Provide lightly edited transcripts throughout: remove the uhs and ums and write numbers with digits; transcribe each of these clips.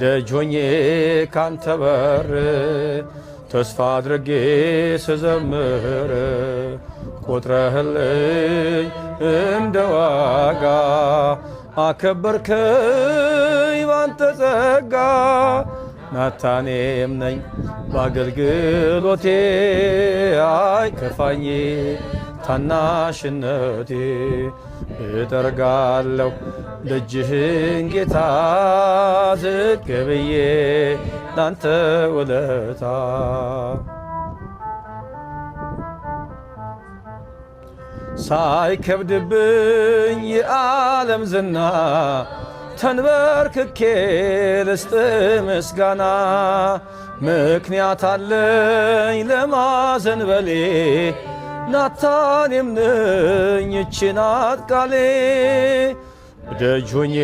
ደጆኜ ካንተ በር ተስፋ አድርጌ ስዘምር ቆጥረህልኝ እንደ ዋጋ አከበርከኝ ባንተ ጸጋ ናታኔም ነኝ በአገልግሎቴ አይከፋኝ ታናሽነቴ እጠርጋለሁ ደጅህን ጌታ ዝቅ ብዬ ላንተ ውለታ ሳይከብድብኝ የዓለም ዝና ተንበርክኬ ልስጥ ምስጋና ምክንያት አለኝ ለማዘንበሌ ናታኔም ነኝ ይህች ናት ቃሌ ደጅ ሆኜ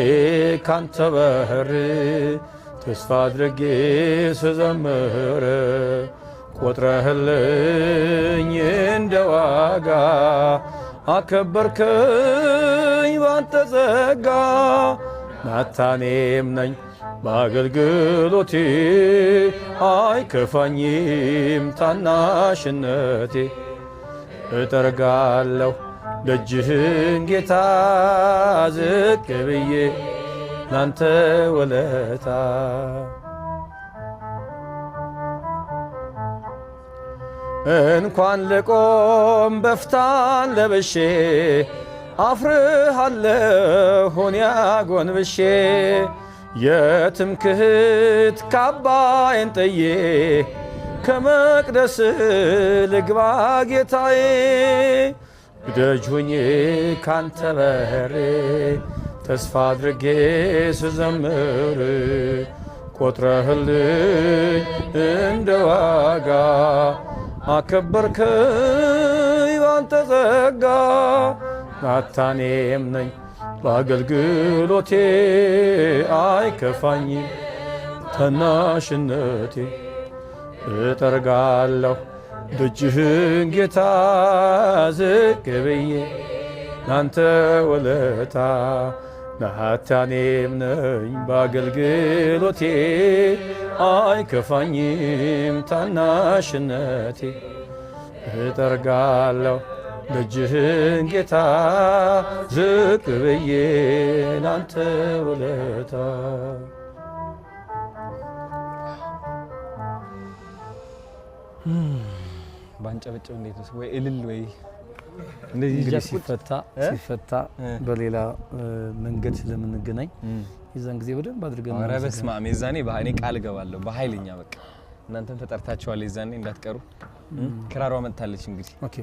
ካንተ በር ተስፋ አድርጌ ስዘምር ቆጥረህልኝ እንደ ዋጋ አከበርከኝ ባንተ ጸጋ ናታኔም ነኝ በአገልግሎቴ አይከፋኝም ታናሽነቴ እጠርጋለሁ ደጅህን ጌታ ዝቅ ብዬ ላንተ ውለታ እንኳን ልቆም በፍታን ለብሼ አፍርሃለሁ እኔ አጎንብሼ የትምክህት ካባዬን ጥዬ ከመቅደስ ልግባ ጌታዬ ደጅ ሆኜ ካንተ በር ተስፋ አድርጌ ስዘምር ቆጥረህልኝ እንደ ዋጋ አከበርከኝ ባንተ ጸጋ ናታኔም ነኝ በአገልግሎቴ አይከፋኝም ታናሽነቴ እጠርጋለሁ ደጅህን ጌታ ዝቅ ብዬ ላንተ ውለታ ናታኔም ነኝ በአገልግሎቴ አይከፋኝም ታናሽነቴ እጠርጋለሁ ደጅህን ጌታ ዝቅ ብዬ ላንተ ውለታ ባንጨበጨብ እንዴት ነው ወይ እልል ወይ እንደዚህ ሲፈታ በሌላ መንገድ ስለምንገናኝ የዛን ጊዜ በደንብ አድርገን ኧረ በስመ አብ የዛኔ እኔ ቃል እገባለሁ በኃይለኛ በቃ እናንተም ተጠርታችኋል የዛኔ እንዳትቀሩ ክራሯ መጥታለች እንግዲህ ኦኬ